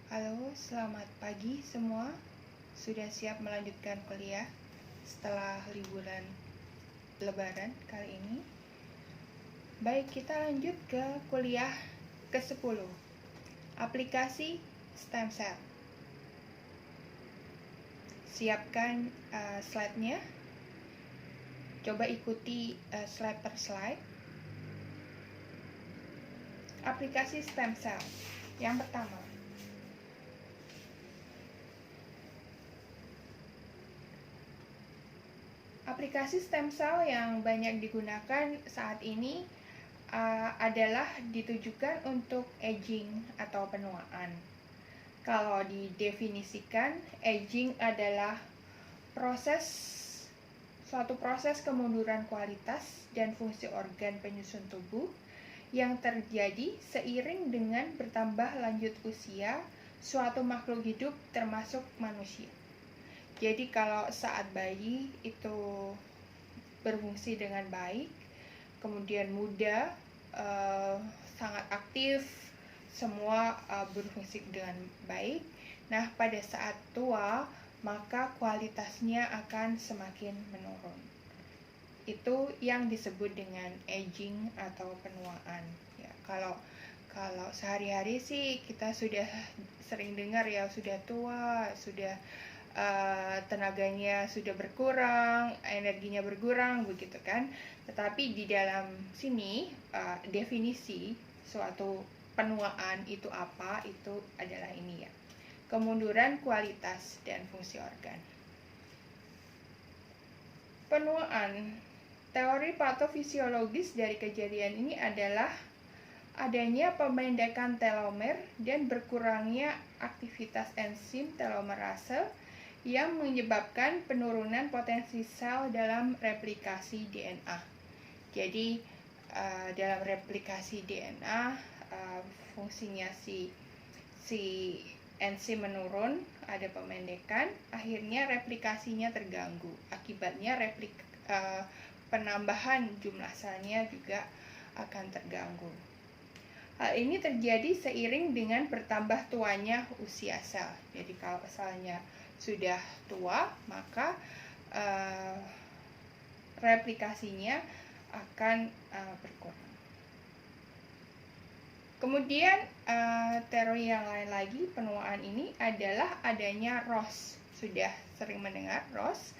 Halo, selamat pagi semua. Sudah siap melanjutkan kuliah setelah liburan Lebaran kali ini? Baik, kita lanjut ke kuliah ke-10. Aplikasi stem cell. Siapkan slide-nya. Coba ikuti slide per slide. Aplikasi stem cell. Yang pertama, aplikasi stem cell yang banyak digunakan saat ini adalah ditujukan untuk aging atau penuaan. Kalau didefinisikan, aging adalah suatu proses kemunduran kualitas dan fungsi organ penyusun tubuh yang terjadi seiring dengan bertambah lanjut usia suatu makhluk hidup termasuk manusia. Jadi kalau saat bayi itu berfungsi dengan baik, kemudian muda, sangat aktif, semua berfungsi dengan baik. Nah, pada saat tua, maka kualitasnya akan semakin menurun. Itu yang disebut dengan aging atau penuaan. Ya, kalau sehari-hari sih kita sudah sering dengar ya, sudah tua, sudah tenaganya sudah berkurang, energinya berkurang, begitu kan. Tetapi di dalam sini definisi suatu penuaan itu apa? Itu adalah ini ya, kemunduran kualitas dan fungsi organ. Penuaan, teori patofisiologis dari kejadian ini adalah adanya pemendekan telomer dan berkurangnya aktivitas enzim telomerase yang menyebabkan penurunan potensi sel dalam replikasi DNA. Jadi dalam replikasi DNA fungsinya si enzim menurun, ada pemendekan, akhirnya replikasinya terganggu. Akibatnya penambahan jumlah selnya juga akan terganggu. Hal ini terjadi seiring dengan bertambah tuanya usia sel. Jadi kalau selnya sudah tua, maka replikasinya akan berkurang. Kemudian teori yang lain lagi penuaan ini adalah adanya ROS. Sudah sering mendengar ROS.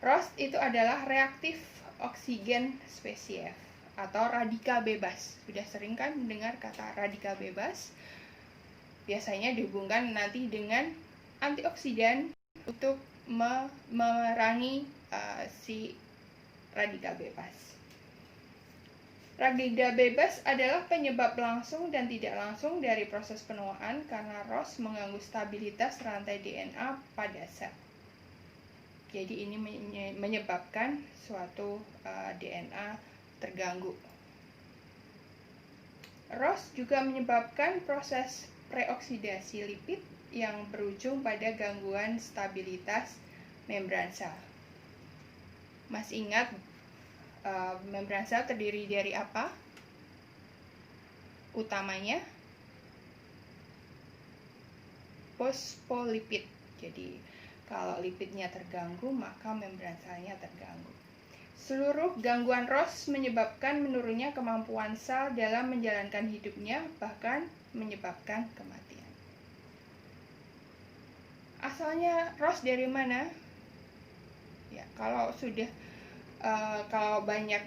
ROS itu adalah reaktif oksigen spesies atau radikal bebas. Sudah sering kan mendengar kata radikal bebas? Biasanya dihubungkan nanti dengan antioksidan untuk memerangi si radikal bebas. Radikal bebas adalah penyebab langsung dan tidak langsung dari proses penuaan karena ROS mengganggu stabilitas rantai DNA pada sel. Jadi ini menyebabkan suatu DNA terganggu. ROS juga menyebabkan proses preoksidasi lipid yang berujung pada gangguan stabilitas membran sel. Masih ingat membran sel terdiri dari apa? Utamanya fosfolipid. Jadi kalau lipidnya terganggu, maka membran selnya terganggu. Seluruh gangguan ROS menyebabkan menurunnya kemampuan sel dalam menjalankan hidupnya, bahkan menyebabkan kematian. Asalnya ROS dari mana? Ya, kalau banyak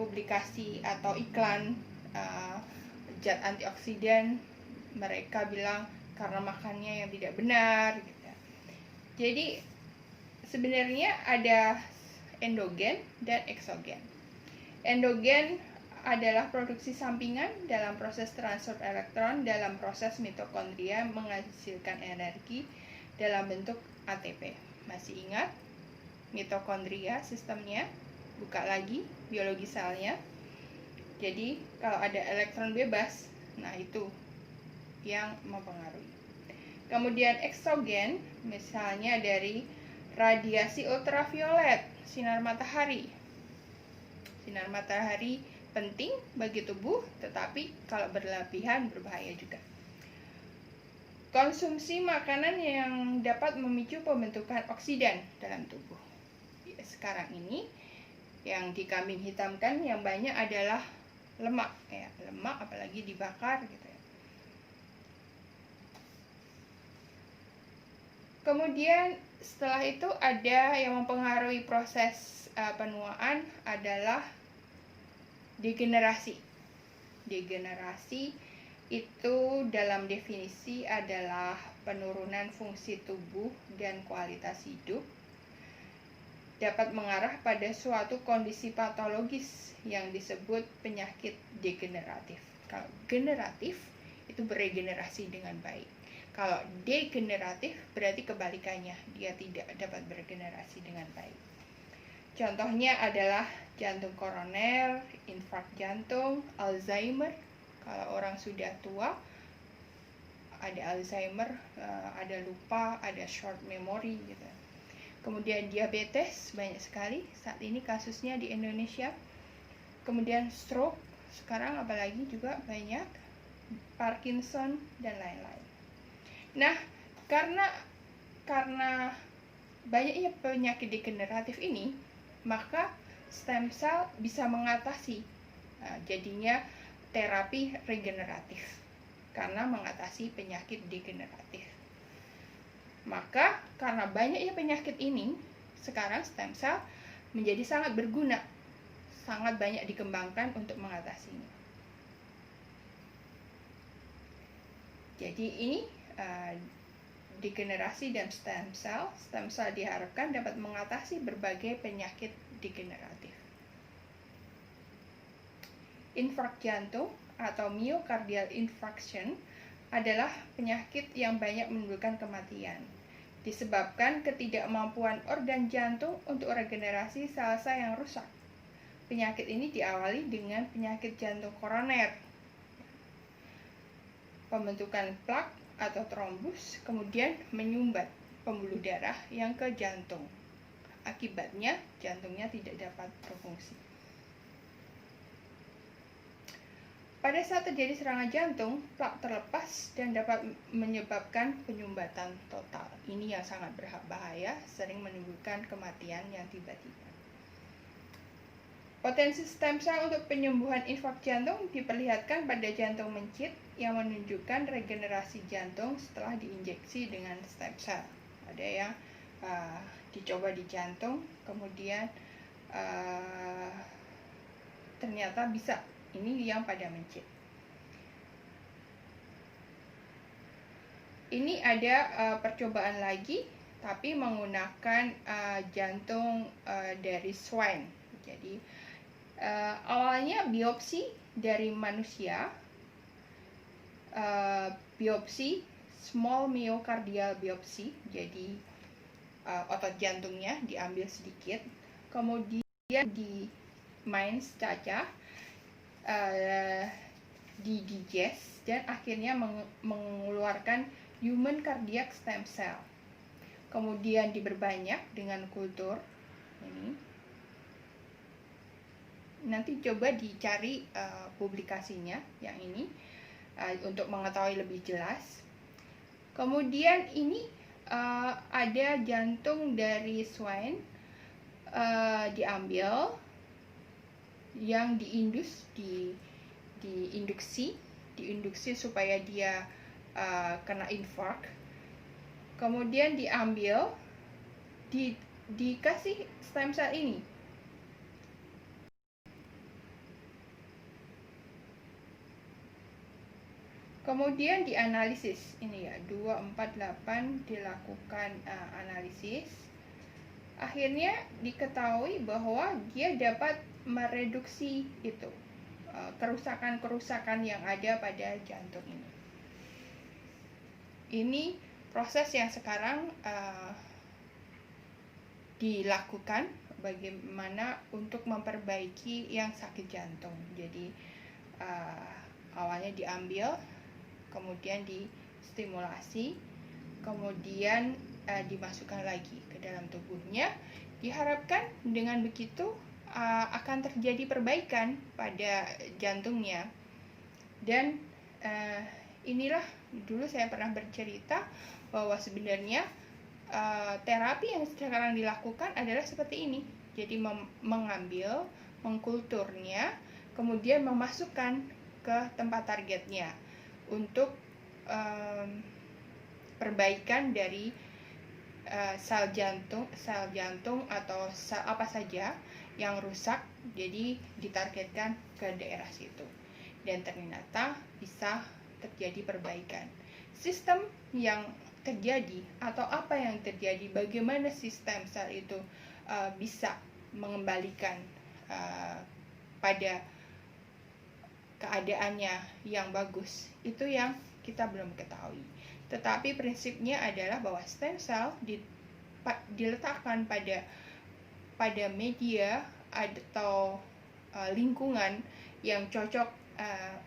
publikasi atau iklan zat antioksidan, mereka bilang karena makannya yang tidak benar gitu. Jadi sebenarnya ada endogen dan eksogen. Endogen adalah produksi sampingan dalam proses transfer elektron dalam proses mitokondria menghasilkan energi dalam bentuk ATP. Masih ingat mitokondria sistemnya? Buka lagi biologi selnya. Jadi kalau ada elektron bebas, nah itu yang mempengaruhi. Kemudian eksogen, misalnya dari radiasi ultraviolet, sinar matahari. Sinar matahari penting bagi tubuh, tetapi kalau berlebihan berbahaya juga. konsumsi makanan yang dapat memicu pembentukan oksidan dalam tubuh. Sekarang ini yang di kambing hitamkan yang banyak adalah lemak, ya, lemak apalagi dibakar gitu ya. Kemudian setelah itu ada yang mempengaruhi proses penuaan adalah degenerasi. Degenerasi itu dalam definisi adalah penurunan fungsi tubuh dan kualitas hidup, dapat mengarah pada suatu kondisi patologis yang disebut penyakit degeneratif. Kalau generatif itu beregenerasi dengan baik. Kalau degeneratif berarti kebalikannya, dia tidak dapat beregenerasi dengan baik. Contohnya adalah jantung koroner, infark jantung, Alzheimer. Kalau orang sudah tua, ada Alzheimer, ada lupa, ada short memory gitu. Kemudian diabetes banyak sekali saat ini kasusnya di Indonesia. Kemudian stroke, sekarang apalagi juga banyak, Parkinson dan lain-lain. Nah, karena banyaknya penyakit degeneratif ini, maka stem cell bisa mengatasi jadinya terapi regeneratif karena mengatasi penyakit degeneratif. Maka karena banyaknya penyakit ini, sekarang stem cell menjadi sangat berguna, sangat banyak dikembangkan untuk mengatasinya. Jadi ini degenerasi dan stem cell diharapkan dapat mengatasi berbagai penyakit degeneratif. Infark jantung atau myocardial infarction adalah penyakit yang banyak menimbulkan kematian, disebabkan ketidakmampuan organ jantung untuk regenerasi sel-sel yang rusak. Penyakit ini diawali dengan penyakit jantung koroner, pembentukan plak atau trombus, kemudian menyumbat pembuluh darah yang ke jantung. Akibatnya jantungnya tidak dapat berfungsi. Pada saat terjadi serangan jantung, plak terlepas dan dapat menyebabkan penyumbatan total. Ini yang sangat berbahaya, sering menimbulkan kematian yang tiba-tiba. Potensi stem cell untuk penyembuhan infark jantung diperlihatkan pada jantung mencit yang menunjukkan regenerasi jantung setelah diinjeksi dengan stem cell. Ada yang dicoba di jantung, kemudian ternyata bisa. Ini yang pada mencit. Ini ada percobaan lagi, tapi menggunakan jantung dari swine. Jadi awalnya biopsi dari manusia, biopsi small myocardial biopsi. Jadi otot jantungnya diambil sedikit, kemudian di mains cacah, didigest dan akhirnya mengeluarkan human cardiac stem cell. Kemudian diperbanyak dengan kultur ini. Nanti coba dicari publikasinya yang ini untuk mengetahui lebih jelas. Kemudian ini ada jantung dari swine diambil, yang diinduksi supaya dia kena infark. Kemudian diambil, dikasih stem cell ini. Kemudian dianalisis, ini ya 248 dilakukan analisis. Akhirnya diketahui bahwa dia dapat mereduksi itu kerusakan-kerusakan yang ada pada jantung ini. Ini proses yang sekarang dilakukan bagaimana untuk memperbaiki yang sakit jantung. Jadi awalnya diambil, kemudian distimulasi, kemudian dimasukkan lagi ke dalam tubuhnya. Diharapkan dengan begitu akan terjadi perbaikan pada jantungnya, dan inilah dulu saya pernah bercerita bahwa sebenarnya terapi yang sekarang dilakukan adalah seperti ini. Jadi mengambil, mengkulturnya, kemudian memasukkan ke tempat targetnya untuk perbaikan dari sel jantung atau sel apa saja yang rusak, jadi ditargetkan ke daerah situ dan ternyata bisa terjadi perbaikan. Sistem yang terjadi atau apa yang terjadi, bagaimana sistem sel itu bisa mengembalikan pada keadaannya yang bagus, itu yang kita belum ketahui. Tetapi prinsipnya adalah bahwa stem cell diletakkan pada media atau lingkungan yang cocok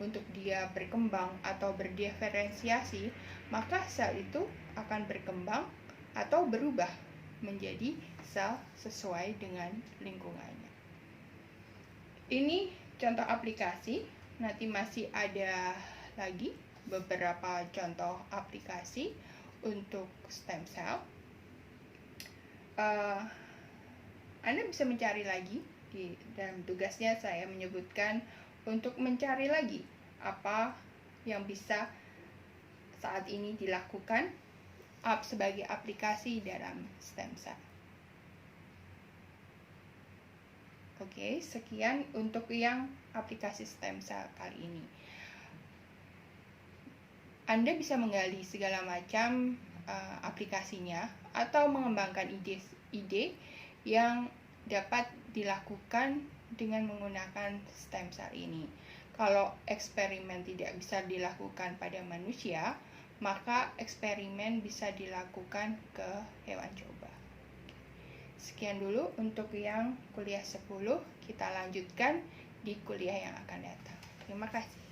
untuk dia berkembang atau berdiferensiasi, maka sel itu akan berkembang atau berubah menjadi sel sesuai dengan lingkungannya. Ini contoh aplikasi, nanti masih ada lagi beberapa contoh aplikasi untuk stem cell. Anda bisa mencari lagi di dalam tugasnya saya menyebutkan untuk mencari lagi apa yang bisa saat ini dilakukan sebagai aplikasi dalam stem cell. Oke, sekian untuk yang aplikasi stem cell kali ini. Anda bisa menggali segala macam aplikasinya atau mengembangkan ide yang dapat dilakukan dengan menggunakan stem cell ini. Kalau eksperimen tidak bisa dilakukan pada manusia, maka eksperimen bisa dilakukan ke hewan coba. Sekian dulu untuk yang kuliah 10, kita lanjutkan di kuliah yang akan datang. Terima kasih.